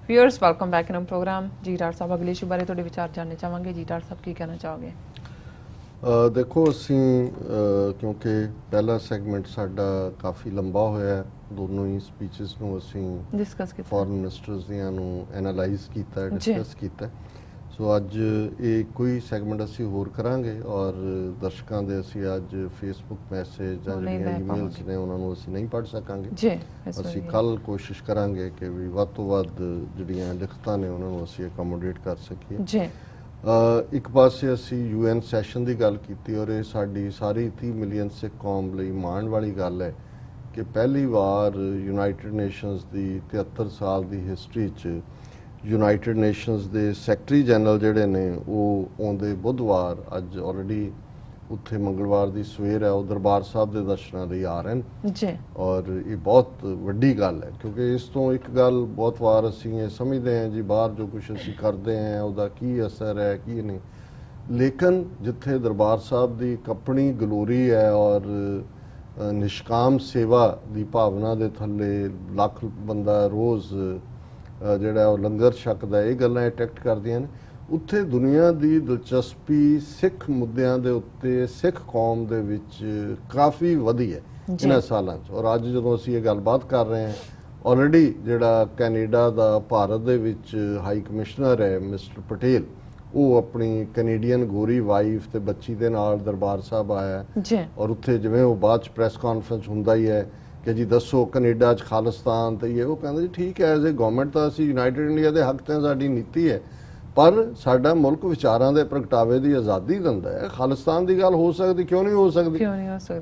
Viewers welcome back in program. जी doctor साहब अगली इशू बारे थोड़े विचार जानने चाहेंगे। जी डॉक्टर साहब की कहना चाहोगे? देखो ਅਸੀਂ क्योंकि पहला सैगमेंट साडा काफ़ी लंबा होया दोनों ही स्पीचेस ਨੂੰ ਅਸੀਂ डिस्कस ਕੀਤਾ ਫੋਰਨ ਮਿਨਿਸਟਰਸ ਦੀਆਂ ਨੂੰ ਐਨਾਲਾਈਜ਼ ਕੀਤਾ ਡਿਸਕਸ ਕੀਤਾ। ਸੋ ਅੱਜ ਇਹ ਕੋਈ ਸੈਗਮੈਂਟ ਅਸੀਂ ਹੋਰ ਕਰਾਂਗੇ ਔਰ ਦਰਸ਼ਕਾਂ ਦੇ ਅਸੀਂ ਅੱਜ ਫੇਸਬੁੱਕ ਮੈਸੇਜ ਜਾਂ ਜਿਹੜੀਆਂ ਈਮੇਲਸ ਨੇ ਉਹਨਾਂ ਨੂੰ ਅਸੀਂ ਨਹੀਂ ਪੜ੍ਹ ਸਕਾਂਗੇ ਜੀ। ਅਸੀਂ ਕੱਲ ਕੋਸ਼ਿਸ਼ ਕਰਾਂਗੇ ਕਿ ਵੀ ਵੱਧ ਤੋਂ ਵੱਧ ਜਿਹੜੀਆਂ ਲਿਖਤਾਂ ਨੇ ਉਹਨਾਂ ਨੂੰ ਅਸੀਂ ਅਕੋਮੋਡੇਟ ਕਰ ਸਕੀਏ ਜੀ। ਇੱਕ ਪਾਸੇ ਅਸੀਂ UN ਸੈਸ਼ਨ ਦੀ ਗੱਲ ਕੀਤੀ ਔਰ ਇਹ ਸਾਡੀ ਸਾਰੀ 30 ਮਿਲੀਅਨ ਸਿੱਖ ਕੌਮ ਲਈ ਮਾਣ ਵਾਲੀ ਗੱਲ ਹੈ ਕਿ ਪਹਿਲੀ ਵਾਰ ਯੂਨਾਈਟਿਡ ਨੇਸ਼ਨਸ ਦੀ 73 ਸਾਲ ਦੀ ਹਿਸਟਰੀ 'ਚ ਯੂਨਾਈਟਿਡ ਨੇਸ਼ਨਸ ਦੇ ਸੈਕਟਰੀ ਜਨਰਲ ਜਿਹੜੇ ਨੇ ਉਹ ਆਉਂਦੇ ਬੁੱਧਵਾਰ ਅੱਜ ਆਲਰੇਡੀ ਉੱਥੇ ਮੰਗਲਵਾਰ ਦੀ ਸਵੇਰ ਹੈ ਉਹ ਦਰਬਾਰ ਸਾਹਿਬ ਦੇ ਦਰਸ਼ਨਾਂ ਲਈ ਆ ਰਹੇ ਨੇ ਜੀ। ਔਰ ਇਹ ਬਹੁਤ ਵੱਡੀ ਗੱਲ ਹੈ ਕਿਉਂਕਿ ਇਸ ਤੋਂ ਇੱਕ ਗੱਲ ਬਹੁਤ ਵਾਰ ਅਸੀਂ ਇਹ ਸਮਝਦੇ ਹਾਂ ਜੀ ਬਾਹਰ ਜੋ ਕੁਝ ਅਸੀਂ ਕਰਦੇ ਹਾਂ ਉਹਦਾ ਕੀ ਅਸਰ ਹੈ ਕੀ ਨਹੀਂ, ਲੇਕਿਨ ਜਿੱਥੇ ਦਰਬਾਰ ਸਾਹਿਬ ਦੀ ਇੱਕ ਆਪਣੀ ਗਲੋਰੀ ਹੈ ਔਰ ਨਿਸ਼ਕਾਮ ਸੇਵਾ ਦੀ ਭਾਵਨਾ ਦੇ ਥੱਲੇ ਲੱਖ ਬੰਦਾ ਰੋਜ਼ ਜਿਹੜਾ ਉਹ ਲੰਗਰ ਛਕਦਾ, ਇਹ ਗੱਲਾਂ ਅਟਰੈਕਟ ਕਰਦੀਆਂ ਨੇ। ਉੱਥੇ ਦੁਨੀਆ ਦੀ ਦਿਲਚਸਪੀ ਸਿੱਖ ਮੁੱਦਿਆਂ ਦੇ ਉੱਤੇ ਸਿੱਖ ਕੌਮ ਦੇ ਵਿੱਚ ਕਾਫੀ ਵਧੀ ਹੈ ਇਹਨਾਂ ਸਾਲਾਂ 'ਚ। ਔਰ ਅੱਜ ਜਦੋਂ ਅਸੀਂ ਇਹ ਗੱਲਬਾਤ ਕਰ ਰਹੇ ਹਾਂ ਆਲਰੇਡੀ ਜਿਹੜਾ ਕੈਨੇਡਾ ਦਾ ਭਾਰਤ ਦੇ ਵਿੱਚ ਹਾਈ ਕਮਿਸ਼ਨਰ ਹੈ ਮਿਸਟਰ ਪਟੇਲ, ਉਹ ਆਪਣੀ ਕੈਨੇਡੀਅਨ ਗੋਰੀ ਵਾਈਫ ਤੇ ਬੱਚੀ ਦੇ ਨਾਲ ਦਰਬਾਰ ਸਾਹਿਬ ਆਇਆ ਔਰ ਉੱਥੇ ਜਿਵੇਂ ਉਹ ਬਾਅਦ 'ਚ ਪ੍ਰੈਸ ਕਾਨਫਰੰਸ ਹੁੰਦਾ ਹੀ ਹੈ ਕਿ ਜੀ ਦੱਸੋ ਕੈਨੇਡਾ 'ਚ ਖਾਲਿਸਤਾਨ ਤੇ ਇਹ ਉਹ ਕਹਿੰਦਾ ਜੀ ਠੀਕ ਹੈ ਐਜ਼ ਏ ਗਵਰਨਮੈਂਟ ਤਾਂ ਅਸੀਂ ਯੂਨਾਈਟਿਡ ਇੰਡੀਆ ਦੇ ਹੱਕ 'ਤੇ ਸਾਡੀ ਨੀਤੀ ਹੈ ਪਰ ਸਾਡਾ ਮੁਲਕ ਵਿਚਾਰਾਂ ਦੇ ਪ੍ਰਗਟਾਵੇ ਦੀ ਆਜ਼ਾਦੀ ਦਿੰਦਾ ਹੈ। ਖਾਲਿਸਤਾਨ ਦੀ ਗੱਲ ਹੋ ਸਕਦੀ ਕਿਉਂ ਨਹੀਂ ਹੋ ਸਕਦੀ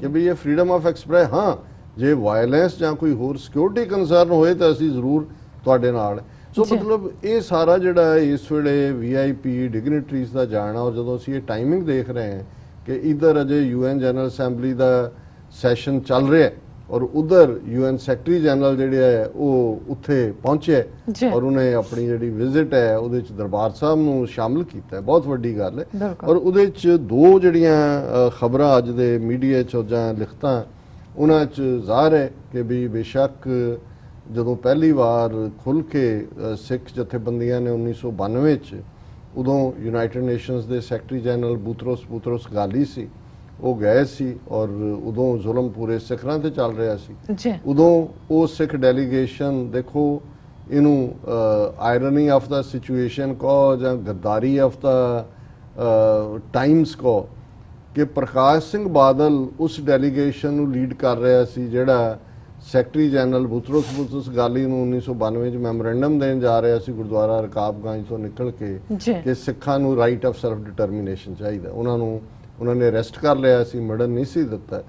ਕਿ ਵੀ ਇਹ ਫਰੀडम ਆਫ ਐਕਸਪ੍ਰੈਸ, ਹਾਂ ਜੇ ਵਾਇਲੈਂਸ ਜਾਂ ਕੋਈ ਹੋਰ ਸਿਕਿਉਰਿਟੀ ਕੰਸਰਨ ਹੋਏ ਤਾਂ ਅਸੀਂ ਜ਼ਰੂਰ ਤੁਹਾਡੇ ਨਾਲ। ਸੋ ਮਤਲਬ ਇਹ ਸਾਰਾ ਜਿਹੜਾ ਇਸ ਵੇਲੇ VIP ਡਿਗਨਿਟਰੀਜ਼ ਦਾ ਜਾਣਾ ਔਰ ਜਦੋਂ ਅਸੀਂ ਇਹ ਟਾਈਮਿੰਗ ਦੇਖ ਰਹੇ ਹਾਂ ਕਿ ਇੱਧਰ ਅਜੇ UN ਜਨਰਲ ਅਸੈਂਬਲੀ ਦਾ ਸੈਸ਼ਨ ਚੱਲ ਰਿਹਾ ਔਰ ਉਧਰ UN ਸੈਕਟਰੀ ਜਨਰਲ ਜਿਹੜੇ ਹੈ ਉਹ ਉੱਥੇ ਪਹੁੰਚੇ ਔਰ ਉਹਨੇ ਆਪਣੀ ਜਿਹੜੀ ਵਿਜ਼ਿਟ ਹੈ ਉਹਦੇ ਚ ਦਰਬਾਰ ਸਾਹਿਬ ਨੂੰ ਸ਼ਾਮਿਲ ਕੀਤਾ, ਬਹੁਤ ਵੱਡੀ ਗੱਲ ਹੈ। ਔਰ ਉਹਦੇ ਚ ਦੋ ਜਿਹੜੀਆਂ ਖਬਰਾਂ ਅੱਜ ਦੇ ਮੀਡੀਆ ਚ ਜਾਂ ਲਿਖਤਾਂ ਉਹਨਾਂ ਚ ਜ਼ਾਹਰ ਹੈ ਕਿ ਵੀ ਬੇਸ਼ੱਕ ਜਦੋਂ ਪਹਿਲੀ ਵਾਰ ਖੁੱਲ੍ਹ ਕੇ ਸਿੱਖ ਜਥੇਬੰਦੀਆਂ ਨੇ 1992 ਚ ਉਦੋਂ ਯੂਨਾਈਟਿਡ ਨੇਸ਼ਨਸ ਦੇ ਸੈਕਟਰੀ ਜਨਰਲ ਬੂਤਰੋਸ ਗਾਲੀ ਸੀ, ਉਹ ਗਏ ਸੀ ਔਰ ਉਦੋਂ ਜ਼ੁਲਮ ਪੂਰੇ ਸਿੱਖਾਂ ਤੇ ਚੱਲ ਰਿਹਾ ਸੀ। ਉਦੋਂ ਉਹ ਸਿੱਖ ਡੈਲੀਗੇਸ਼ਨ ਦੇਖੋ ਇਹਨੂੰ ਆਇਰਨੀ ਆਫ ਦਾ ਸਿਚੁਏਸ਼ਨ ਕਹੋ ਜਾਂ ਗੱਦਾਰੀ ਆਫ ਦਾ ਟਾਈਮਸ ਕਹੋ ਕਿ ਪ੍ਰਕਾਸ਼ ਸਿੰਘ ਬਾਦਲ ਉਸ ਡੈਲੀਗੇਸ਼ਨ ਨੂੰ ਲੀਡ ਕਰ ਰਿਹਾ ਸੀ ਜਿਹੜਾ ਸੈਕਟਰੀ ਜਨਰਲ ਬੂਤਰੋਸ ਗਾਲੀ ਨੂੰ 1992 ਚ ਮੈਮੋਰੈਂਡਮ ਦੇਣ ਜਾ ਰਿਹਾ ਸੀ ਗੁਰਦੁਆਰਾ ਰਕਾਬਗੰਜ ਤੋਂ ਨਿਕਲ ਕੇ ਕਿ ਸਿੱਖਾਂ ਨੂੰ ਰਾਈਟ ਆਫ ਸੈਲਫ ਡਿਟਰਮੀਨੇਸ਼ਨ ਚਾਹੀਦਾ। ਉਹਨਾਂ ਨੇ ਅਰੈਸਟ ਕਰ ਲਿਆ ਸੀ, ਮਰਡਰ ਨਹੀਂ ਸੀ ਦਿੱਤਾ।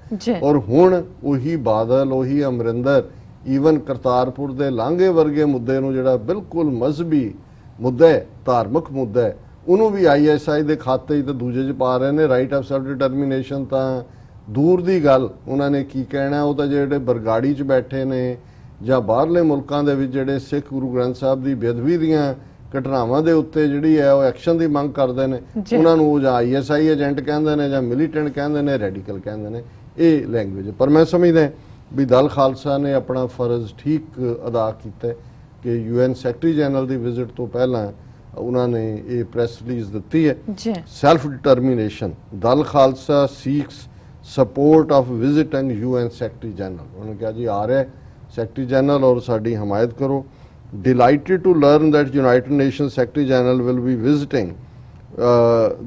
ਔਰ ਹੁਣ ਉਹੀ ਬਾਦਲ ਉਹੀ ਅਮਰਿੰਦਰ ਈਵਨ ਕਰਤਾਰਪੁਰ ਦੇ ਲਾਂਘੇ ਵਰਗੇ ਮੁੱਦੇ ਨੂੰ ਜਿਹੜਾ ਬਿਲਕੁਲ ਮਜ਼ਹਬੀ ਮੁੱਦਾ ਹੈ, ਧਾਰਮਿਕ ਮੁੱਦਾ ਹੈ, ਉਹਨੂੰ ਵੀ ISI ਦੇ ਖਾਤੇ 'ਚ ਤੇ ਦੂਜੇ 'ਚ ਪਾ ਰਹੇ ਨੇ। ਰਾਈਟ ਆਫ ਸੈਲਫ ਡਿਟਰਮੀਨੇਸ਼ਨ ਤਾਂ ਦੂਰ ਦੀ ਗੱਲ, ਉਹਨਾਂ ਨੇ ਕੀ ਕਹਿਣਾ, ਉਹ ਤਾਂ ਜਿਹੜੇ ਬਰਗਾੜੀ 'ਚ ਬੈਠੇ ਨੇ ਜਾਂ ਬਾਹਰਲੇ ਮੁਲਕਾਂ ਦੇ ਵਿੱਚ ਜਿਹੜੇ ਸਿੱਖ ਗੁਰੂ ਗ੍ਰੰਥ ਸਾਹਿਬ ਦੀ ਬੇਅਦਬੀ ਦੀਆਂ ਘਟਨਾਵਾਂ ਦੇ ਉੱਤੇ ਜਿਹੜੀ ਹੈ ਉਹ ਐਕਸ਼ਨ ਦੀ ਮੰਗ ਕਰਦੇ ਨੇ, ਉਹਨਾਂ ਨੂੰ ਜਾਂ ISI ਏਜੰਟ ਕਹਿੰਦੇ ਨੇ ਜਾਂ ਮਿਲੀਟੈਂਟ ਕਹਿੰਦੇ ਨੇ, ਰੈਡੀਕਲ ਕਹਿੰਦੇ ਨੇ, ਇਹ ਲੈਂਗੁਏਜ। ਪਰ ਮੈਂ ਸਮਝਦਾ ਵੀ ਦਲ ਖਾਲਸਾ ਨੇ ਆਪਣਾ ਫਰਜ਼ ਠੀਕ ਅਦਾ ਕੀਤਾ ਕਿ UN ਸੈਕਟਰੀ ਜਨਰਲ ਦੀ ਵਿਜ਼ਿਟ ਤੋਂ ਪਹਿਲਾਂ ਉਹਨਾਂ ਨੇ ਇਹ ਪ੍ਰੈਸ ਰਿਲੀਜ਼ ਦਿੱਤੀ ਹੈ self determination Dal Khalsa six support of visiting UN secretary general. ਉਹਨਾਂ ਨੇ ਕਿਹਾ ਜੀ ਆ ਰਿਹਾ ਸੈਕਟਰੀ ਜਨਰਲ ਔਰ ਸਾਡੀ ਹਮਾਇਤ ਕਰੋ। Delighted to learn that United Nations Secretary General will be visiting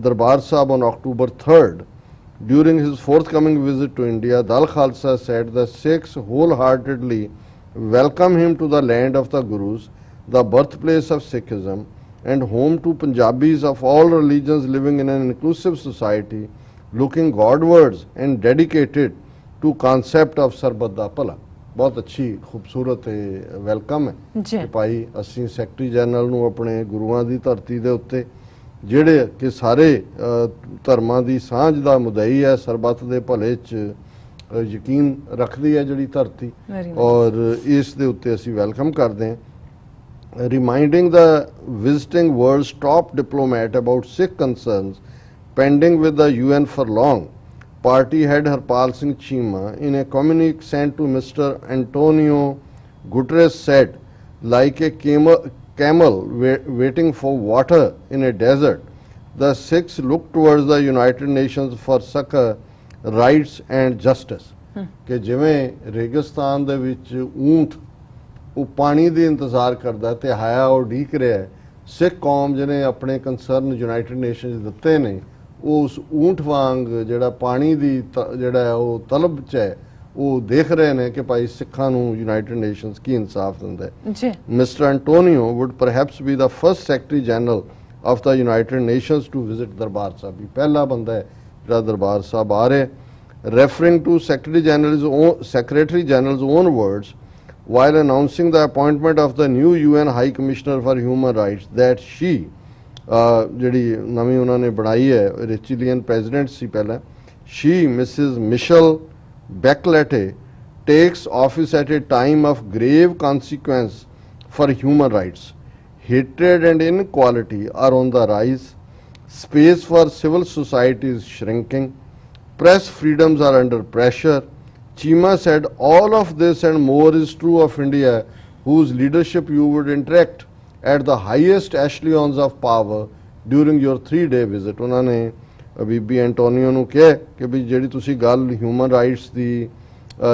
Darbar Sahib on October 3rd. During his forthcoming visit to India, Dal Khalsa said the Sikhs wholeheartedly welcome him to the land of the Gurus, the birthplace of Sikhism, and home to Punjabis of all religions living in an inclusive society, looking Godwards and dedicated to concept of Sarbat da Pala. ਬਹੁਤ ਅੱਛੀ ਖੂਬਸੂਰਤ welcome ਹੈ ਕਿ ਭਾਈ ਅਸੀਂ secretary general ਨੂੰ ਆਪਣੇ ਗੁਰੂਆਂ ਦੀ ਧਰਤੀ ਦੇ ਉੱਤੇ ਜਿਹੜੇ ਕਿ ਸਾਰੇ ਧਰਮਾਂ ਦੀ ਸਾਂਝ ਦਾ ਮੁਦਈ ਹੈ, ਸਰਬੱਤ ਦੇ ਭਲੇ 'ਚ ਯਕੀਨ ਰੱਖਦੀ ਹੈ ਜਿਹੜੀ ਧਰਤੀ, ਔਰ ਇਸ ਦੇ ਉੱਤੇ ਅਸੀਂ ਵੈਲਕਮ ਕਰਦੇ ਹਾਂ। Reminding the visiting world's top diplomat about Sikh concerns pending with the UN for long, Party head Harpal Singh Cheema in a communique sent to Mr. Antonio Guterres said, like a camel waiting for water in a desert, the Sikhs looked towards the United Nations for succor, rights and justice. कि जिवें रेगिस्तान दे विच ऊंट वो पानी दी इंतजार करदा ते हाया वो ढीक रहा है, सिख कौम जिन्हें अपने कंसर्न यूनाइटेड नेशंस दिते ने वो उस ऊंट वांग जिहड़ा पानी दी जिहड़ा है वो तलब च है वो देख रहे हैं कि भाई सिखां नूं यूनाइटेड नेशंस की इंसाफ दिंदा है. Mister Antonio would perhaps be the first secretary general of the United Nations to visit Darbar Sahib. पहला बंदा है जिहड़ा दरबार साहब आ रहा है. Referring to Secretary General's own words while announcing the appointment of the new UN High Commissioner for Human Rights, that she ਜਿਹੜੀ ਨਵੀਂ ਉਹਨਾਂ ਨੇ ਬਣਾਈ ਹੈ ਰਿਚੀਲੀਅਨ ਪ੍ਰੈਜ਼ੀਡੈਂਟ ਸੀ ਪਹਿਲਾਂ, she Mrs. Michelle Bachelet takes office at a time of grave consequence for human rights. Hatred and inequality are on the rise. Space for civil society is shrinking. Press freedoms are under pressure. Chima said all of this and more is true of India, whose leadership you would interact at the highest echelons of power during your 3-day visit. उन्होंने बीबी Antonio ਨੂੰ ਕਿਹਾ ਕਿ ਵੀ ਜਿਹੜੀ ਤੁਸੀਂ ਗੱਲ human rights ਦੀ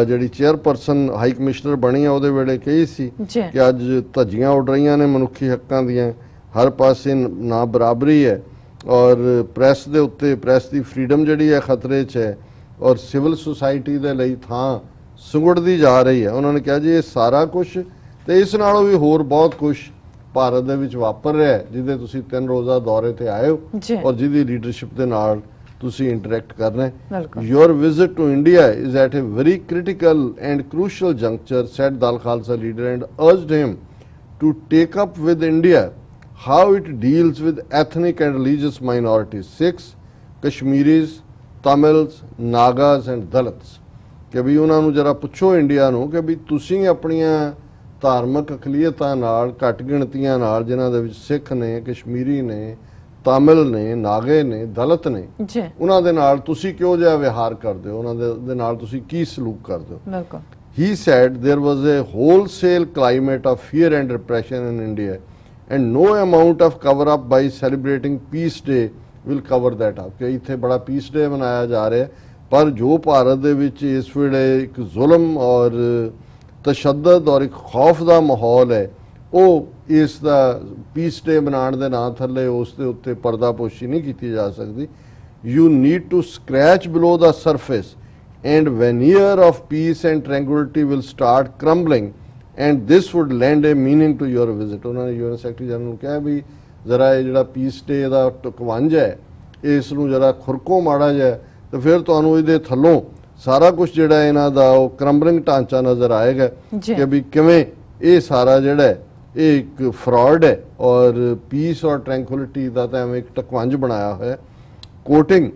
ਜਿਹੜੀ chairperson high commissioner ਬਣੀ ਆ ਉਹਦੇ ਵੇਲੇ ਕਹੀ ਸੀ ਕਿ ਅੱਜ ਧੱਜੀਆਂ ਉੱਡ ਰਹੀਆਂ ਨੇ ਮਨੁੱਖੀ ਹੱਕਾਂ ਦੀਆਂ, ਹਰ ਪਾਸੇ ਨਾ ਬਰਾਬਰੀ ਹੈ और ਪ੍ਰੈਸ ਦੇ ਉੱਤੇ ਪ੍ਰੈਸ ਦੀ ਫਰੀडम ਜਿਹੜੀ ਹੈ ਖਤਰੇ 'ਚ ਹੈ ਔਰ ਸਿਵਲ ਸੁਸਾਇਟੀ ਦੇ ਲਈ ਥਾਂ ਸੁੰਗੜਦੀ ਜਾ ਰਹੀ ਹੈ. ਉਹਨਾਂ ਨੇ ਕਿਹਾ ਜੀ ਇਹ ਸਾਰਾ ਕੁਝ ਤੇ ਇਸ ਨਾਲੋਂ ਵੀ ਹੋਰ ਬਹੁਤ ਕੁਝ ਭਾਰਤ ਦੇ ਵਿੱਚ ਵਾਪਰ ਰਿਹਾ ਹੈ ਜਿਹਦੇ ਤੁਸੀਂ 3 ਰੋਜ਼ਾ ਦੌਰੇ ਤੇ ਆਏ ਹੋ ਔਰ ਜਿਹਦੀ ਲੀਡਰਸ਼ਿਪ ਦੇ ਨਾਲ ਤੁਸੀਂ ਇੰਟਰੈਕਟ ਕਰਨਾ ਹੈ. Your visit to India is at a very critical and crucial juncture, said Dal Khalsa leader, and urged him to take up with India how it deals with ethnic and religious minorities, Sikhs, Kashmiris, Tamils, Nagas and Dalits. ਕਿ ਵੀ ਉਹਨਾਂ ਨੂੰ ਜਰਾ ਪੁੱਛੋ India ਨੂੰ ਕਿ ਵੀ ਤੁਸੀਂ ਆਪਣੀਆਂ ਧਾਰਮਿਕ ਅਕਲੀਅਤਾਂ ਨਾਲ, ਘੱਟ ਗਿਣਤੀਆਂ ਨਾਲ, ਜਿਨ੍ਹਾਂ ਦੇ ਵਿੱਚ ਸਿੱਖ ਨੇ, ਕਸ਼ਮੀਰੀ ਨੇ, ਤਾਮਿਲ ਨੇ, ਨਾਗੇ ਨੇ, ਦਲਿਤ ਨੇ, ਉਹਨਾਂ ਦੇ ਨਾਲ ਤੁਸੀਂ ਕਿਉਂ ਜਿਹਾ ਵਿਹਾਰ ਕਰਦੇ ਹੋ, ਉਹਨਾਂ ਦੇ ਨਾਲ ਤੁਸੀਂ ਕੀ ਸਲੂਕ ਕਰਦੇ ਹੋ. ਬਿਲਕੁਲ. He said there was a wholesale climate of fear and repression in India, and no amount of cover up by celebrating Peace Day will cover that up. कि इत्थे बड़ा Peace Day मनाया जा रहा है, पर जो भारत दे विच इस वेले एक जुल्म और तशद्दद और एक खौफ दा माहौल है, ਉਹ ਇਸ ਦਾ Peace Day ਮਨਾਉਣ ਦੇ ਨਾਂ ਥੱਲੇ ਉਸ ਦੇ ਉੱਤੇ ਪਰਦਾਪੋਸ਼ੀ ਨਹੀਂ ਕੀਤੀ ਜਾ ਸਕਦੀ. You need to scratch below the surface and veneer of peace and tranquility will start crumbling, and this would lend a meaning to your visit. ਉਹਨਾਂ ਨੇ ਯੂਐਨ ਸੈਕਟਰੀ ਜਨਰਲ ਨੂੰ ਕਿਹਾ ਵੀ ਜ਼ਰਾ ਇਹ ਜਿਹੜਾ ਪੀਸ ਡੇ ਦਾ ਟਕਵੰਜ ਹੈ ਇਸ ਨੂੰ ਜਰਾ ਖੁਰਕੋ ਮਾੜਾ ਜਿਹਾ ਤੇ ਫਿਰ ਤੁਹਾਨੂੰ ਇਹਦੇ ਥੱਲੋਂ ਸਾਰਾ ਕੁਝ ਜਿਹੜਾ ਇਹਨਾਂ ਦਾ ਉਹ ਕਰੰਬਲਿੰਗ ਢਾਂਚਾ ਨਜ਼ਰ ਆਏਗਾ ਕਿ ਵੀ ਕਿਵੇਂ ਇਹ ਸਾਰਾ ਜਿਹੜਾ ਇਹ ਇੱਕ ਫਰਾਡ ਹੈ ਔਰ ਪੀਸ ਔਰ ਟ੍ਰੈਂਕੁਇਲਿਟੀ ਦਾ ਤਾਂ ਐਵੇਂ ਇੱਕ ਟਕਵੰਜ ਬਣਾਇਆ ਹੋਇਆ. Coating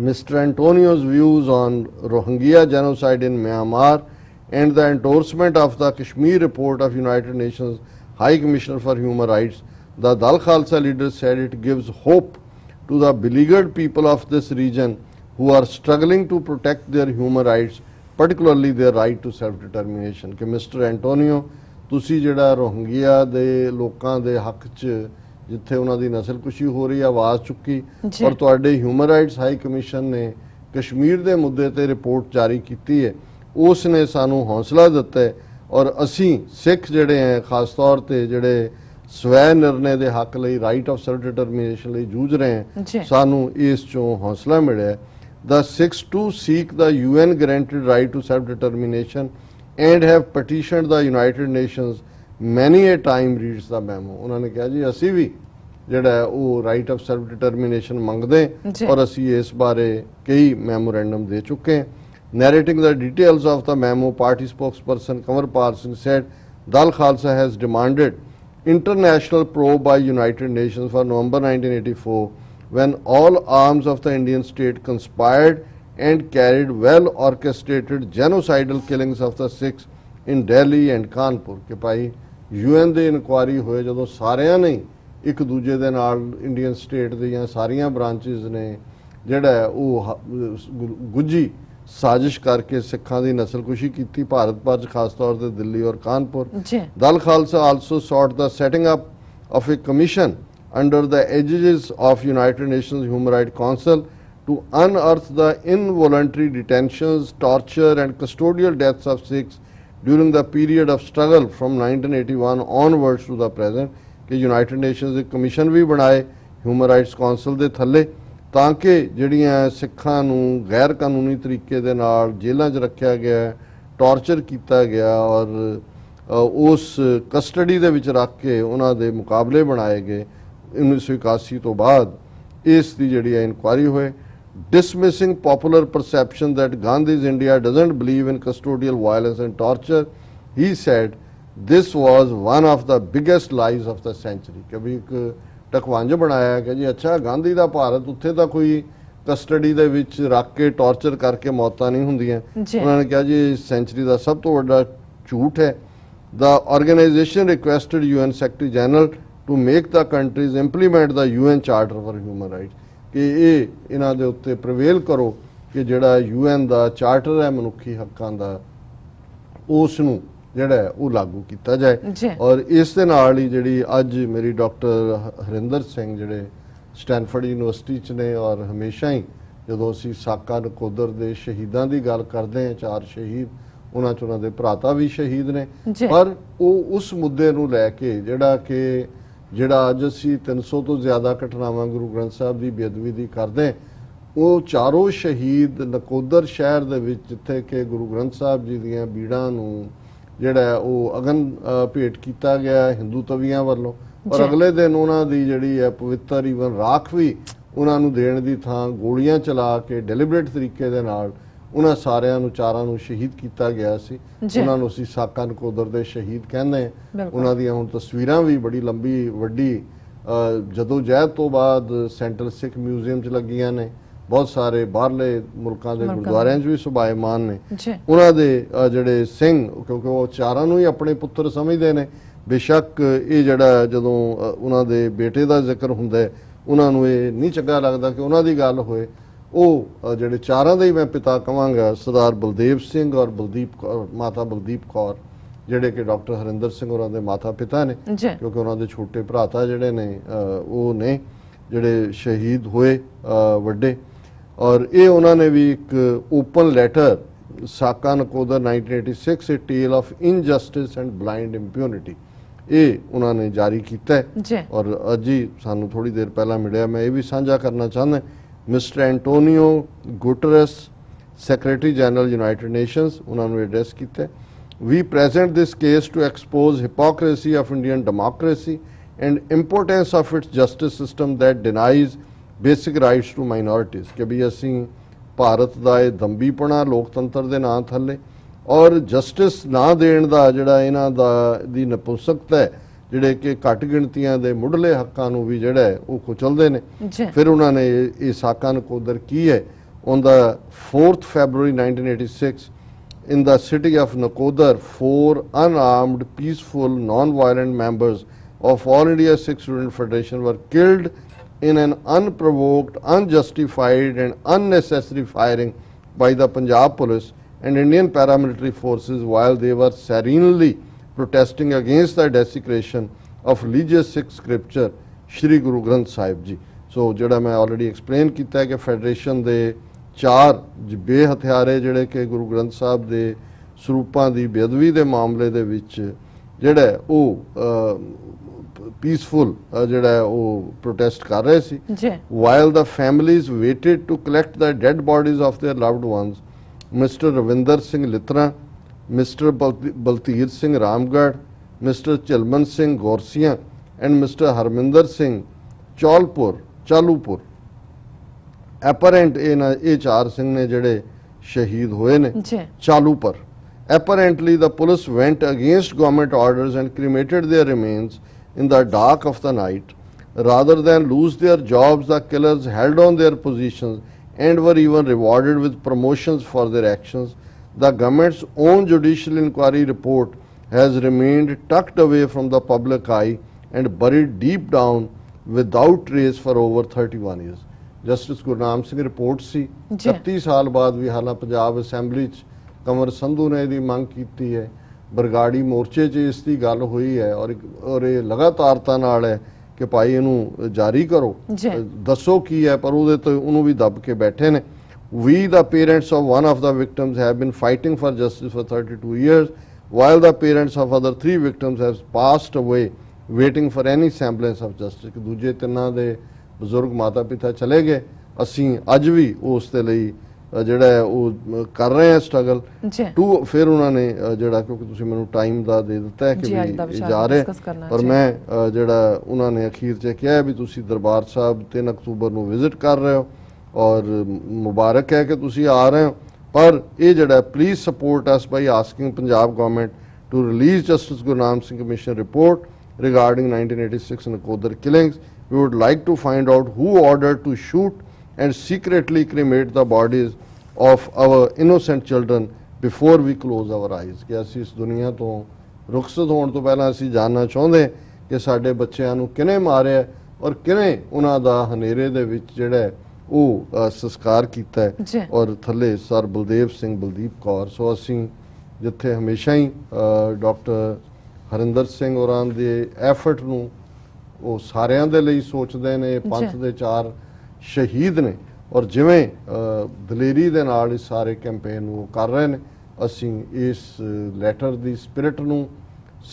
Mr. Antonio's views on Rohingya genocide in Myanmar and the endorsement of the Kashmir report of United Nations High Commissioner for Human Rights, the Dal Khalsa leader said it gives hope to the beleaguered people of this region who are struggling to protect their human rights, particularly their right to self-determination. कि Mr. Antonio, ਤੁਸੀਂ ਜਿਹੜਾ Rohingya ਦੇ ਲੋਕਾਂ ਦੇ ਹੱਕ 'ਚ ਜਿੱਥੇ ਉਹਨਾਂ ਦੀ ਨਸਲਕੁਸ਼ੀ ਹੋ ਰਹੀ ਆਵਾਜ਼ ਚੁੱਕੀ ਔਰ ਤੁਹਾਡੇ ਹਿਊਮਨ ਰਾਈਟਸ ਹਾਈ ਕਮਿਸ਼ਨ ਨੇ ਕਸ਼ਮੀਰ ਦੇ ਮੁੱਦੇ ਤੇ ਰਿਪੋਰਟ ਜਾਰੀ ਕੀਤੀ ਹੈ, ਉਸ ਨੇ ਸਾਨੂੰ ਹੌਸਲਾ ਦਿੱਤਾ ਹੈ ਔਰ ਅਸੀਂ ਸਿੱਖ ਜਿਹੜੇ ਹੈ ਖਾਸ ਤੌਰ ਤੇ ਜਿਹੜੇ ਸਵੈ ਨਿਰਣੇ ਦੇ ਹੱਕ ਲਈ ਰਾਈਟ ਆਫ ਸੈਲਫ ਡਿਟਰਮੀਨੇਸ਼ਨ ਲਈ ਜੂਝ ਰਹੇ ਹਾਂ, ਸਾਨੂੰ ਇਸ ਚੋਂ ਹੌਸਲਾ ਮਿਲਿਆ. The Sikhs too seek the UN guaranteed right to self determination and have petitioned the United Nations many a time, reads the memo. ਉਹਨਾਂ ਨੇ ਕਿਹਾ ਜੀ ਅਸੀਂ ਵੀ ਜਿਹੜਾ ਉਹ ਰਾਈਟ ਆਫ ਸੈਲਫ ਡਿਟਰਮੀਨੇਸ਼ਨ ਮੰਗਦੇ ਔਰ ਅਸੀਂ ਇਸ ਬਾਰੇ ਕਈ ਮੈਮੋਰੈਂਡਮ ਦੇ ਚੁੱਕੇ ਹਾਂ. Narrating the details of the memo, party spokesperson Kanwarpal Singh said Dal Khalsa has demanded international probe by United Nations for November 1984 when all arms of the Indian state conspired and carried well orchestrated genocidal killings of the Sikhs in Delhi and Kanpur. कि भाई UN ਦੇ inquiry ਹੋਏ ਜਦੋਂ ਸਾਰਿਆਂ ਨੇ ਇੱਕ ਦੂਜੇ ਦੇ ਨਾਲ ਇੰਡੀਅਨ ਸਟੇਟ ਦੀਆਂ ਸਾਰੀਆਂ ਬ੍ਰਾਂਚਸ ਨੇ ਜਿਹੜਾ ਉਹ ਗੁੱਜੀ साजिश करके सिखां दी नस्लकुशी की भारत भर च खास तौर पर दिल्ली और कानपुर। जी दल Khalsa also sought the setting up of a commission under the aegis of United Nations Human Rights Council to unearth the involuntary detentions, torture and custodial deaths of Sikhs during the period of struggle from 1981 onwards to the present। कि United Nations एक commission भी बनाए human rights council ਦੇ ਥੱਲੇ ਤਾਂ ਕਿ ਜਿਹੜੀਆਂ ਸਿੱਖਾਂ ਨੂੰ ਗੈਰ ਕਾਨੂੰਨੀ ਤਰੀਕੇ ਦੇ ਨਾਲ ਜੇਲ੍ਹਾਂ 'ਚ ਰੱਖਿਆ ਗਿਆ, ਟੌਰਚਰ ਕੀਤਾ ਗਿਆ ਔਰ ਉਸ ਕਸਟਡੀ ਦੇ ਵਿੱਚ ਰੱਖ ਕੇ ਉਹਨਾਂ ਦੇ ਮੁਕਾਬਲੇ ਬਣਾਏ ਗਏ 1981 ਤੋਂ ਬਾਅਦ ਇਸ ਦੀ ਜਿਹੜੀ ਇਨਕੁਆਇਰੀ ਹੋਏ। dismissing popular perception that Gandhi's India doesn't believe in custodial violence and torture, he said this was one of the biggest lies of the century। कभी एक टकवांज बनाया कि जी अच्छा गांधी ਦਾ ਭਾਰਤ ਉੱਥੇ ਤਾਂ ਕੋਈ ਕਸਟਡੀ ਦੇ ਵਿੱਚ ਰੱਖ ਕੇ ਟੌਰਚਰ ਕਰਕੇ ਮੌਤਾਂ ਨਹੀਂ ਹੁੰਦੀਆਂ। ਉਹਨਾਂ ਨੇ ਕਿਹਾ ਜੀ ਸੈਂਚਰੀ ਦਾ ਸਭ ਤੋਂ ਵੱਡਾ ਝੂਠ ਹੈ। The organization requested UN Secretary General to make the countries implement the UN Charter for Human Rights ਕਿ ਇਹ ਇਹਨਾਂ ਦੇ ਉੱਤੇ ਪ੍ਰਵੇਲ ਕਰੋ ਕਿ ਜਿਹੜਾ UN ਦਾ ਚਾਰਟਰ ਹੈ ਮਨੁੱਖੀ ਹੱਕਾਂ ਦਾ ਉਸ ਨੂੰ ਜਿਹੜਾ ਉਹ ਲਾਗੂ ਕੀਤਾ ਜਾਏ। ਔਰ ਇਸ ਦੇ ਨਾਲ ਹੀ ਜਿਹੜੀ ਅੱਜ ਮੇਰੀ ਡਾਕਟਰ ਹਰਿੰਦਰ ਸਿੰਘ ਜਿਹੜੇ ਸਟੈਨਫੋਰਡ ਯੂਨੀਵਰਸਿਟੀ 'ਚ ਨੇ ਔਰ ਹਮੇਸ਼ਾ ਹੀ ਜਦੋਂ ਅਸੀਂ ਸਾਕਾ ਨਕੋਦਰ ਦੇ ਸ਼ਹੀਦਾਂ ਦੀ ਗੱਲ ਕਰਦੇ ਹਾਂ, 4 ਸ਼ਹੀਦ ਉਹਨਾਂ 'ਚ ਉਹਨਾਂ ਦੇ ਭਰਾਤਾ ਵੀ ਸ਼ਹੀਦ ਨੇ, ਪਰ ਉਹ ਉਸ ਮੁੱਦੇ ਨੂੰ ਲੈ ਕੇ ਜਿਹੜਾ ਅੱਜ ਅਸੀਂ 300 ਤੋਂ ਜ਼ਿਆਦਾ ਘਟਨਾਵਾਂ ਗੁਰੂ ਗ੍ਰੰਥ ਸਾਹਿਬ ਦੀ ਬੇਅਦਬੀ ਦੀ ਕਰਦੇ ਉਹ ਚਾਰੋਂ ਸ਼ਹੀਦ ਨਕੋਦਰ ਸ਼ਹਿਰ ਦੇ ਵਿੱਚ ਜਿੱਥੇ ਕਿ ਗੁਰੂ ਗ੍ਰੰਥ ਸਾਹਿਬ ਜੀ ਦੀਆਂ ਬੀੜਾਂ ਨੂੰ ਜਿਹੜਾ ਉਹ ਅਗਨ ਭੇਟ ਕੀਤਾ ਗਿਆ ਹਿੰਦੂ ਤਵੀਆਂ ਵੱਲੋਂ ਔਰ ਅਗਲੇ ਦਿਨ ਉਹਨਾਂ ਦੀ ਜਿਹੜੀ ਹੈ ਪਵਿੱਤਰ ਈਵਨ ਰਾਖ ਵੀ ਉਹਨਾਂ ਨੂੰ ਦੇਣ ਦੀ ਥਾਂ ਗੋਲੀਆਂ ਚਲਾ ਕੇ ਡੈਲੀਬਰੇਟ ਤਰੀਕੇ ਦੇ ਨਾਲ ਉਹਨਾਂ ਸਾਰਿਆਂ ਨੂੰ ਚਾਰਾਂ ਨੂੰ ਸ਼ਹੀਦ ਕੀਤਾ ਗਿਆ ਸੀ। ਉਹਨਾਂ ਨੂੰ ਅਸੀਂ ਸਾਕਾ ਨਕੋਦਰ ਦੇ ਸ਼ਹੀਦ ਕਹਿੰਦੇ ਹਾਂ। ਉਹਨਾਂ ਦੀਆਂ ਹੁਣ ਤਸਵੀਰਾਂ ਵੀ ਬੜੀ ਲੰਬੀ ਵੱਡੀ ਜਦੋਂ ਜਹਿਦ ਤੋਂ ਬਾਅਦ ਸੈਂਟਰਲ ਸਿੱਖ ਮਿਊਜ਼ੀਅਮ 'ਚ ਲੱਗੀਆਂ ਨੇ, ਬਹੁਤ ਸਾਰੇ ਬਾਹਰਲੇ ਮੁਲਕਾਂ ਦੇ ਗੁਰਦੁਆਰਿਆਂ 'ਚ ਵੀ ਸੁਭਾਇਮਾਨ ਨੇ। ਉਹਨਾਂ ਦੇ ਜਿਹੜੇ ਸਿੰਘ ਕਿਉਂਕਿ ਉਹ ਚਾਰਾਂ ਨੂੰ ਹੀ ਆਪਣੇ ਪੁੱਤਰ ਸਮਝਦੇ ਨੇ, ਬੇਸ਼ੱਕ ਇਹ ਜਿਹੜਾ ਜਦੋਂ ਉਹਨਾਂ ਦੇ ਬੇਟੇ ਦਾ ਜ਼ਿਕਰ ਹੁੰਦਾ ਉਹਨਾਂ ਨੂੰ ਇਹ ਨਹੀਂ ਚੰਗਾ ਲੱਗਦਾ ਕਿ ਉਹਨਾਂ ਦੀ ਗੱਲ ਹੋਏ। ਉਹ ਜਿਹੜੇ ਚਾਰਾਂ ਦੇ ਹੀ ਮੈਂ ਪਿਤਾ ਕਹਾਂਗਾ ਸਰਦਾਰ ਬਲਦੇਵ ਸਿੰਘ ਔਰ ਮਾਤਾ ਬਲਦੀਪ ਕੌਰ ਜਿਹੜੇ ਕਿ ਡਾਕਟਰ ਹਰਿੰਦਰ ਸਿੰਘ ਹੋਰਾਂ ਦੇ ਮਾਤਾ ਪਿਤਾ ਨੇ ਕਿਉਂਕਿ ਉਹਨਾਂ ਦੇ ਛੋਟੇ ਭਰਾਤਾ ਜਿਹੜੇ ਨੇ ਉਹ ਨੇ ਜਿਹੜੇ ਸ਼ਹੀਦ ਹੋਏ ਵੱਡੇ। ਔਰ ਇਹ ਉਹਨਾਂ ਨੇ ਵੀ ਇੱਕ ਓਪਨ ਲੈਟਰ ਸਾਕਾ Nakodar 1986 a tale of injustice and blind impunity ਇਹ ਉਹਨਾਂ ਨੇ ਜਾਰੀ ਕੀਤਾ ਹੈ। ਔਰ ਅੱਜ ਹੀ ਸਾਨੂੰ ਥੋੜੀ ਦੇਰ ਪਹਿਲਾਂ ਮਿਲਿਆ, ਮੈਂ ਇਹ ਵੀ ਸਾਂਝਾ ਕਰਨਾ ਚਾਹੁੰਦਾ mister Antonio Guterres secretary general United Nations ਉਹਨਾਂ ਨੂੰ ਐਡਰੈਸ ਕੀਤਾ। We present this case to expose hypocrisy of Indian democracy and importance of its justice system that denies basic rights to minorities। कि भी असी भारत दा ये दंबीपना लोकतंत्र दे नां थल्ले और जस्टिस ना देण दा जिहड़ा इन्हां दा दी नपुंसकता है ਜਿਹੜੇ ਕਿ ਘੱਟ ਗਿਣਤੀਆਂ ਦੇ ਮੁੱਢਲੇ ਹੱਕਾਂ ਨੂੰ ਵੀ ਜਿਹੜਾ ਉਹ ਕੁਚਲਦੇ ਨੇ। ਫਿਰ ਉਹਨਾਂ ਨੇ ਇਹ ਸਾਕਾ ਨਕੋਦਰ ਕੀ ਹੈ on the 4th February 1986 in the city of Nakodar 4 unarmed peaceful non-violent members of All India Sikh Student Federation were killed in an unprovoked, unjustified and unnecessary firing by the Punjab police and Indian paramilitary forces while they were serenely protesting against the desecration of religious Sikh scripture Shri Guru Granth Sahib Ji। So ਜਿਹੜਾ ਮੈਂ already explain ਕੀਤਾ ਹੈ ਕਿ federation ਦੇ 4 ਬੇਹਥਿਆਰੇ ਜਿਹੜੇ ਕਿ ਗੁਰੂ ਗ੍ਰੰਥ ਸਾਹਿਬ ਦੇ ਸਰੂਪਾਂ ਦੀ ਬੇਅਦਬੀ ਦੇ ਮਾਮਲੇ ਦੇ ਵਿੱਚ ਜਿਹੜਾ ਉਹ ਪੀਸਫੁਲ ਜਿਹੜਾ ਉਹ ਪ੍ਰੋਟੈਸਟ ਕਰ ਰਹੇ ਸੀ। while the families waited to collect the dead bodies of their loved ones, Mr. Ravinder Singh Litra, Mr. Baltir Singh Ramgarh, Mr. Chilman Singh Gorsiyan and Mr. Harminder Singh Chalupur apparent ਇਹ 4 ਸਿੰਘ ਨੇ ਜਿਹੜੇ ਸ਼ਹੀਦ ਹੋਏ ਨੇ ਚਾਲੂਪੁਰ। Apparently the police went against government orders and cremated their remains in the dark of the night. Rather than lose their jobs, the killers held on their positions and were even rewarded with promotions for their actions. The government's own judicial inquiry report has remained tucked away from the public eye and buried deep down without trace for over 31 years। Justice Gurnam Singh report ਸੀ 31 ਸਾਲ ਬਾਅਦ ਵੀ ਹਾਲਾਂ Punjab assembly 'ਚ ਕੰਵਰ ਸੰਧੂ ਨੇ ਇਹਦੀ ਮੰਗ ਕੀਤੀ ਹੈ, ਬਰਗਾੜੀ ਮੋਰਚੇ 'ਚ ਇਸ ਦੀ ਗੱਲ ਹੋਈ ਹੈ ਔਰ ਇਹ ਲਗਾਤਾਰਤਾ ਨਾਲ ਹੈ ਕਿ ਭਾਈ ਇਹਨੂੰ ਜਾਰੀ ਕਰੋ, ਦੱਸੋ ਕੀ ਹੈ, ਪਰ ਉਹਦੇ ਤੋਂ ਉਹਨੂੰ ਵੀ ਦੱਬ ਕੇ ਬੈਠੇ ਨੇ। We, the parents of one of the victims, have been fighting for justice for 32 years, while the parents of other 3 victims have passed away, waiting for any semblance of justice। ਕਿ ਦੂਜੇ ਤਿੰਨਾਂ ਦੇ ਬਜ਼ੁਰਗ ਮਾਤਾ ਪਿਤਾ ਚਲੇ ਗਏ, ਅਸੀਂ ਅੱਜ ਵੀ ਉਸ ਦੇ ਲਈ ਜਿਹੜਾ ਹੈ ਉਹ ਕਰ ਰਹੇ ਹਾਂ ਸਟਰਗਲ ਟੂ। ਫਿਰ ਉਹਨਾਂ ਨੇ ਜਿਹੜਾ, ਕਿਉਂਕਿ ਤੁਸੀਂ ਮੈਨੂੰ ਟਾਈਮ ਦਾ ਦੇ ਦਿੱਤਾ ਹੈ ਕਿ ਵੀ ਜਾ ਰਹੇ, ਪਰ ਮੈਂ ਜਿਹੜਾ ਉਹਨਾਂ ਨੇ ਅਖੀਰ 'ਚ ਕਿਹਾ ਵੀ ਤੁਸੀਂ ਦਰਬਾਰ ਸਾਹਿਬ 3 ਅਕਤੂਬਰ ਨੂੰ ਵਿਜ਼ਿਟ ਕਰ ਰਹੇ ਹੋ ਔਰ ਮੁਬਾਰਕ ਹੈ ਕਿ ਤੁਸੀਂ ਆ ਰਹੇ ਹੋ, ਪਰ ਇਹ ਜਿਹੜਾ please support us by asking Punjab government to release justice Gurnam Singh commission report regarding 1986 Nakodar killings. We would like to find out who ordered to shoot and secretly cremate the bodies of our innocent children before we close our eyes। ਕਿ ਅਸੀਂ ਇਸ ਦੁਨੀਆ ਤੋਂ ਰੁਖਸਤ ਹੋਣ ਤੋਂ ਪਹਿਲਾਂ ਅਸੀਂ ਜਾਣਨਾ ਚਾਹੁੰਦੇ ਕਿ ਸਾਡੇ ਬੱਚਿਆਂ ਨੂੰ ਕਿਹਨੇ ਮਾਰਿਆ ਔਰ ਕਿਹਨੇ ਉਹਨਾਂ ਦਾ ਹਨੇਰੇ ਦੇ ਵਿੱਚ ਜਿਹੜਾ ਉਹ ਸੰਸਕਾਰ ਕੀਤਾ ਹੈ ਔਰ ਥੱਲੇ ਸਰ ਬਲਦੇਵ ਸਿੰਘ ਬਲਦੀਪ ਕੌਰ। ਸੋ ਅਸੀਂ ਜਿੱਥੇ ਹਮੇਸ਼ਾ ਹੀ ਡਾਕਟਰ ਹਰਿੰਦਰ ਸਿੰਘ ਹੋਰਾਂ ਦੇ ਐਫਰਟ ਨੂੰ ਉਹ ਸਾਰਿਆਂ ਦੇ ਲਈ ਸੋਚਦੇ ਨੇ, ਪੰਥ ਦੇ 4 ਸ਼ਹੀਦ ਨੇ ਔਰ ਜਿਵੇਂ ਦਲੇਰੀ ਦੇ ਨਾਲ ਇਸ ਸਾਰੇ ਕੈਂਪੇਨ ਨੂੰ ਕਰ ਰਹੇ ਨੇ, ਅਸੀਂ ਇਸ ਲੈਟਰ ਦੀ ਸਪਿਰਿਟ ਨੂੰ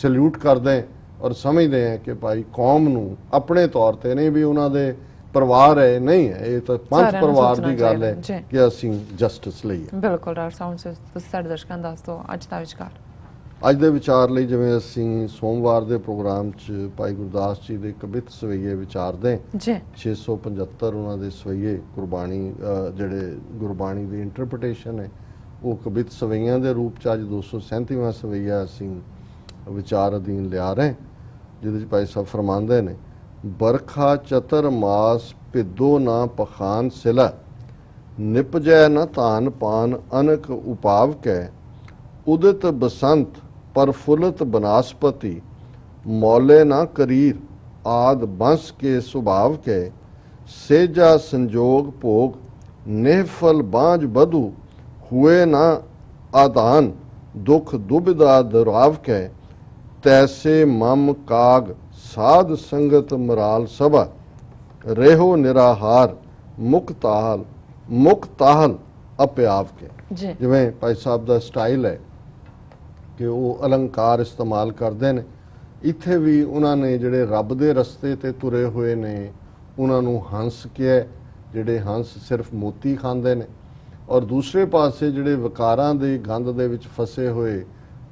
ਸੈਲੂਟ ਕਰਦੇ ਹਾਂ ਔਰ ਸਮਝਦੇ ਹਾਂ ਕਿ ਭਾਈ ਕੌਮ ਨੂੰ ਆਪਣੇ ਤੌਰ ਤੇ ਨਹੀਂ ਵੀ ਉਹਨਾਂ ਦੇ ਪਰਿਵਾਰ ਹੈ, ਨਹੀਂ ਹੈ, ਇਹ ਤਾਂ ਪੰਥ ਪਰਿਵਾਰ ਦੀ ਗੱਲ ਹੈ ਕਿ ਅਸੀਂ ਜਸਟਿਸ ਲਈ। ਬਿਲਕੁਲ ਡਾਕਟਰ ਸਾਹਿਬ, ਤੁਸੀਂ ਸਾਡੇ ਦਰਸ਼ਕਾਂ ਨੂੰ ਦੱਸ ਦਿਓ ਅੱਜ ਦਾ ਵਿਚਾਰ। ਅੱਜ ਦੇ ਵਿਚਾਰ ਲਈ ਜਿਵੇਂ ਅਸੀਂ ਸੋਮਵਾਰ ਦੇ ਪ੍ਰੋਗਰਾਮ 'ਚ ਭਾਈ ਗੁਰਦਾਸ ਜੀ ਦੇ ਕਵਿਤ ਸਵਈਏ ਵਿਚਾਰਦੇ 675 ਉਹਨਾਂ ਦੇ ਸਵਈਏ ਗੁਰਬਾਣੀ ਜਿਹੜੇ ਗੁਰਬਾਣੀ ਦੀ ਇੰਟਰਪ੍ਰੀਟੇਸ਼ਨ ਹੈ ਉਹ ਕਵਿਤ ਸਵਈਆਂ ਦੇ ਰੂਪ 'ਚ ਅੱਜ 237ਵਾਂ ਸਵਈਆ ਅਸੀਂ ਵਿਚਾਰ ਅਧੀਨ ਲਿਆ ਰਹੇ, ਜਿਹਦੇ 'ਚ ਭਾਈ ਸਾਹਿਬ ਫਰਮਾਉਂਦੇ ਨੇ, ਬਰਖਾ ਚਤਰ ਮਾਸ ਭਿੱਦੋ ਨਾ ਪਖਾਨ ਸਿਲਾ, ਨਿਪਜੈ ਨਾ ਧਾਨ ਪਾਨ ਅਨਕ ਉਪਾਵ ਕੈ, ਉਦਿਤ ਬਸੰਤ परफुल्लत बनास्पति, मौले ना करीर आद बंस के स्वभाव के, सेजा संजोग भोग नेफल बांझ बधु, हुए ना आदान दुख दुबिधा दुराव के, तैसे मम काग साध संगत मराल सभा, रेहो निराहार मुक्ताहल अपयाव के। जिवें भाई साहब का स्टाइल है कि वो अलंकार इस्तेमाल करते हैं, इत्थे भी उन्होंने जिहड़े रब दे रस्ते ते तुरे हुए ने उन्होंने हंस किया, जिहड़े हंस सिर्फ मोती खांदे ने, और दूसरे पासे जिहड़े विकारां दे गंद दे विच फसे हुए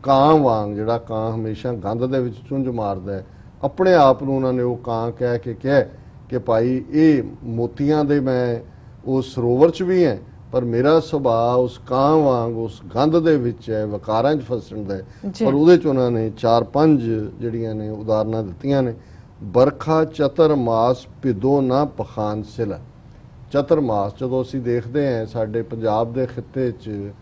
ਕਾਂ वांग, जिहड़ा ਕਾਂ हमेशा गंद दे विच चुंझ मारदा है, अपने आप नूं उन्होंने वो ਕਾਂ कह के कहा कि भाई ये मोतियां दे मैं उस सरोवर च भी है, पर मेरा सुभाव उस ਕਾਂ वांग उस गंद दे विच है, विकारां च फसण दा है। पर उहदे च उन्होंने 4-5 जिहड़ियां ने उदाहरणां दित्तियां ने। बरखा चतर मास भिदो ना पखान सिला। चतर मास जदों असीं देखदे हैं साडे पंजाब दे खित्ते च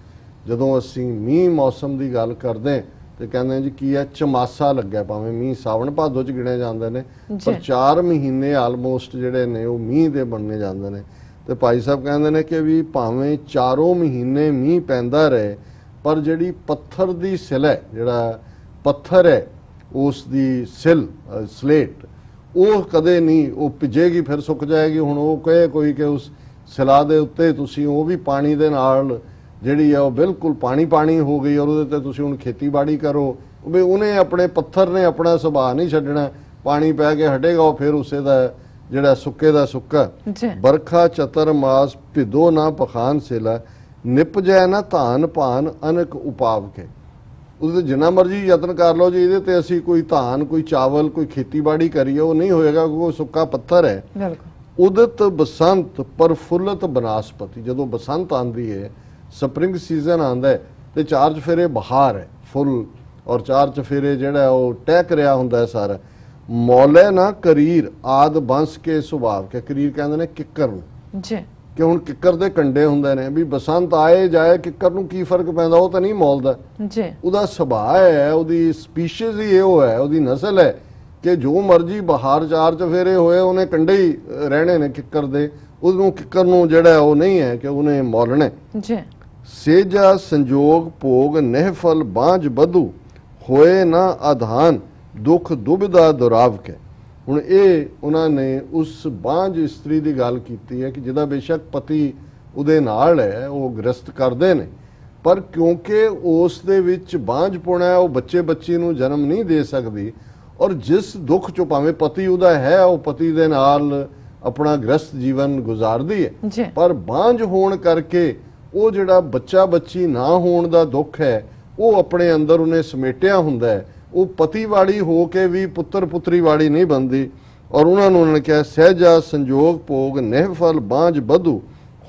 जदों असीं मींह मौसम की गल करदे ते कहंदे जी की है चमासा लग्या, भावें मींह सावन भादो च गिणे जांदे ने, पर 4 महीने आलमोस्ट जिहड़े ने वो मींह दे बनने जांदे ने। तो भाई साहब कहते हैं कि भी भावें 4 महीने मींह पैंदा रहे, पर जिहड़ी पत्थर की सिल है, जिहड़ा पत्थर है उस दी सिल स्लेट वो कदे नहीं वो भिजेगी फिर सुक जाएगी। हुण वो कहे कोई कि उस सिला दे उत्ते तुसीं वो भी पानी दे नाल जिहड़ी है वो बिल्कुल पानी पानी हो गई और उहदे ते तुसीं हुण खेतीबाड़ी करो, भी उन्हें अपने पत्थर ने अपना सुभाਅ नहीं छड्डना, पानी पै के हटेगा वो फिर उसे दा ਜਿਹੜਾ ਸੁੱਕੇ ਦਾ ਸੁੱਕਾ। ਬਰਖਾ ਚਤਰ ਮਾਸ ਭਿਦੋ ਨਾ ਪਖਾਨ ਸਿਲਾ, ਨਿਪਜੈ ਨਾ ਧਾਨ ਭਾਨ ਅਨਕ ਉਪਾਵ ਕੇ। ਉਹਦੇ ਜਿੰਨਾ ਮਰਜੀ ਯਤਨ ਕਰ ਲਓ ਜੀ ਇਹਦੇ ਤੇ ਅਸੀਂ ਕੋਈ ਧਾਨ ਕੋਈ ਚਾਵਲ ਕੋਈ ਖੇਤੀਬਾੜੀ ਕਰੀਏ ਉਹ ਨਹੀਂ ਹੋਏਗਾ ਕਿਉਂਕਿ ਉਹ ਸੁੱਕਾ ਪੱਥਰ ਹੈ। ਉਦਿਤ ਬਸੰਤ ਪਰਫੁੱਲਤ ਬਨਾਸਪਤੀ, ਜਦੋਂ ਬਸੰਤ ਆਂਦੀ ਹੈ ਸਪਰਿੰਗ ਸੀਜ਼ਨ ਆਂਦਾ ਹੈ ਤੇ 4 ਚਫੇਰੇ ਬਹਾਰ ਹੈ ਫੁੱਲ ਔਰ 4 ਚਫੇਰੇ ਜਿਹੜਾ ਉਹ ਟਹਿਕ ਰਿਹਾ ਹੁੰਦਾ ਹੈ ਸਾਰਾ। मौले ना करीर आद बंस के सुभाव के, करीर कहते हैं किक्कर नूं कि हुण किक्कर दे कंडे हुंदे ने भी बसंत आए जाए किक्कर नूं की फर्क पैंदा, वो तो नहीं मौलदा, उहदा सुभाਅ है, उहदी स्पीशीज़ ही इहो है, उहदी नस्ल है कि जो मर्जी बहार 4 चफेरे होए उन्हें कंडे ही रहने ने किक्कर दे, ਉਹਨੂੰ ਕਿੱਕਰ ਨੂੰ ਜਿਹੜਾ ਉਹ ਨਹੀਂ ਹੈ ਕਿ ਉਹਨੇ ਮੌਲਣਾ ਜੀ। ਸੇਜਾ ਸੰਜੋਗ ਭੋਗ ਨਹਿਫਲ ਬਾਝ ਬਧੂ ਹੋਏ ਨਾ ਆਧਾਨ ਦੁੱਖ ਦੁਬਿਧਾ ਦੁਰਾਵ ਕੇ। ਹੁਣ ਇਹ ਉਹਨਾਂ ਨੇ ਉਸ ਬਾਝ ਇਸਤਰੀ ਦੀ ਗੱਲ ਕੀਤੀ ਹੈ ਕਿ ਜਿਹਦਾ ਬੇਸ਼ੱਕ ਪਤੀ ਉਹਦੇ ਨਾਲ ਹੈ, ਉਹ ਗ੍ਰਸਤ ਕਰਦੇ ਨੇ, ਪਰ ਕਿਉਂਕਿ ਉਸ ਦੇ ਵਿੱਚ ਬਾਂਝਪੁਣਾ ਹੈ, ਉਹ ਬੱਚੇ ਬੱਚੀ ਨੂੰ ਜਨਮ ਨਹੀਂ ਦੇ ਸਕਦੀ, ਔਰ ਜਿਸ ਦੁੱਖ ਚੋਂ ਭਾਵੇਂ ਪਤੀ ਉਹਦਾ ਹੈ, ਉਹ ਪਤੀ ਦੇ ਨਾਲ ਆਪਣਾ ਗ੍ਰਸਤ ਜੀਵਨ ਗੁਜ਼ਾਰਦੀ ਹੈ, ਪਰ ਬਾਂਝ ਹੋਣ ਕਰਕੇ ਉਹ ਜਿਹੜਾ ਬੱਚਾ ਬੱਚੀ ਨਾ ਹੋਣ ਦਾ ਦੁੱਖ ਹੈ ਉਹ ਆਪਣੇ ਅੰਦਰ ਉਹਨੇ ਸਮੇਟਿਆ ਹੁੰਦਾ ਹੈ। ਉਹ ਪਤੀ ਵਾਲੀ ਹੋ ਕੇ ਵੀ ਪੁੱਤਰ ਪੁੱਤਰੀ ਵਾਲੀ ਨਹੀਂ ਬਣਦੀ। ਔਰ ਉਹਨਾਂ ਨੇ ਕਿਹਾ ਸਹਿਜਾ ਸੰਜੋਗ ਭੋਗ ਨਿਹਫਲ ਬਾਂਝ ਬਧੂ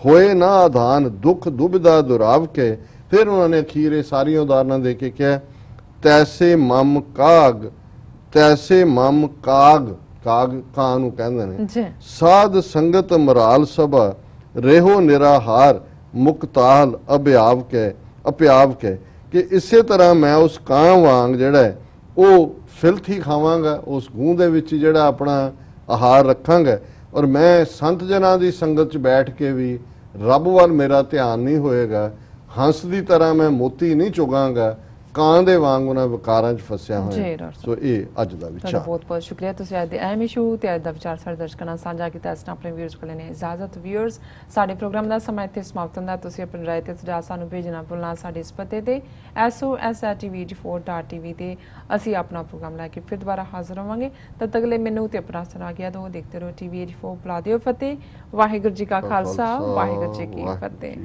ਹੋਏ ਨਾ ਆਧਾਨ ਦੁੱਖ ਦੁਬਿਧਾ ਦੁਰਾਵ ਕੇ। ਫਿਰ ਉਹਨਾਂ ਨੇ ਅਖੀਰ ਇਹ ਸਾਰੀਆਂ ਉਦਾਹਰਨਾਂ ਦੇ ਕੇ ਕਿਹਾ ਤੈਸੇ ਮਮ ਕਾਗ, ਤੈਸੇ ਮਮ ਕਾਗ, ਕਾਗ ਕਾਂ ਨੂੰ ਕਹਿੰਦੇ ਨੇ, ਸਾਧ ਸੰਗਤ ਮਰਾਲ ਸਭਾ ਰਹਿਓ ਨਿਰਾਹਾਰ ਮੁਕਤਾਲ ਅਭਿਆਵ ਕੇ, ਅਪਿਆਵ ਕੇ, ਕਿ ਇਸੇ ਤਰ੍ਹਾਂ ਮੈਂ ਉਸ ਕਾਂ ਵਾਂਗ ਜਿਹੜਾ ਹੈ ਉਹ ਫਿਲਥ ਹੀ ਖਾਵਾਂਗਾ, ਉਸ ਗੂੰ ਦੇ ਵਿੱਚ ਜਿਹੜਾ ਆਪਣਾ ਆਹਾਰ ਰੱਖਾਂਗਾ, ਔਰ ਮੈਂ ਸੰਤ ਜਨਾਂ ਦੀ ਸੰਗਤ 'ਚ ਬੈਠ ਕੇ ਵੀ ਰੱਬ ਵੱਲ ਮੇਰਾ ਧਿਆਨ ਨਹੀਂ ਹੋਏਗਾ, ਹੰਸ ਦੀ ਤਰ੍ਹਾਂ ਮੈਂ ਮੋਤੀ ਨਹੀਂ ਚੁਗਾਂਗਾ, ਕਾਂ ਦੇ ਵਾਂਗ ਉਹਨਾਂ ਵਿਕਾਰਾਂ 'ਚ ਫਸਿਆ ਹੋਇਆ। ਸੋ ਇਹ ਅੱਜ ਦਾ ਵਿਚਾਰ। ਬਹੁਤ ਬਹੁਤ ਸ਼ੁਕਰੀਆ, ਤੁਸੀਂ ਅੱਜ ਦੇ ਅਹਿਮ ਇਸ਼ੂ ਤੇ ਅੱਜ ਦਾ ਵਿਚਾਰ ਸਾਡੇ ਦਰਸ਼ਕਾਂ ਨਾਲ ਸਾਂਝਾ ਕੀਤਾ। ਇਸ ਨਾਲ ਆਪਣੇ ਵਿਊਅਰਸ ਕੋਲ ਨੇ ਇਜਾਜ਼ਤ। ਵਿਊਅਰਸ, ਸਾਡੇ ਪ੍ਰੋਗਰਾਮ ਦਾ ਸਮਾਂ ਇੱਥੇ ਸਮਾਪਤ ਹੁੰਦਾ। ਤੁਸੀਂ ਆਪਣੀ ਰਾਏ ਤੇ ਸੁਝਾਅ ਸਾਨੂੰ ਭੇਜਣਾ ਭੁੱਲਣਾ। ਸਾਡੇ ਇਸ ਪਤੇ ਤੇ sos@tv84.tv ਤੇ ਅਸੀਂ ਆਪਣਾ ਪ੍ਰੋਗਰਾਮ ਲੈ ਕੇ ਫਿਰ ਦੁਬਾਰਾ ਹਾਜ਼ਰ ਹੋਵਾਂਗੇ। ਤਦ ਤੱਕ ਲਈ ਮੈਨੂੰ ਤੇ ਆਪਣਾ ਸੁਣਾ ਗਿਆ ਦੋ ਦੇਖਦੇ ਰਹੋ TV84। ਬੁਲਾ ਦਿਓ ਫਤਿਹ। ਵਾਹਿਗੁਰੂ ਜੀ ਕਾ ਖਾਲਸਾ, ਵਾਹਿਗੁਰੂ ਜੀ ਕੀ ਫਤਿਹ।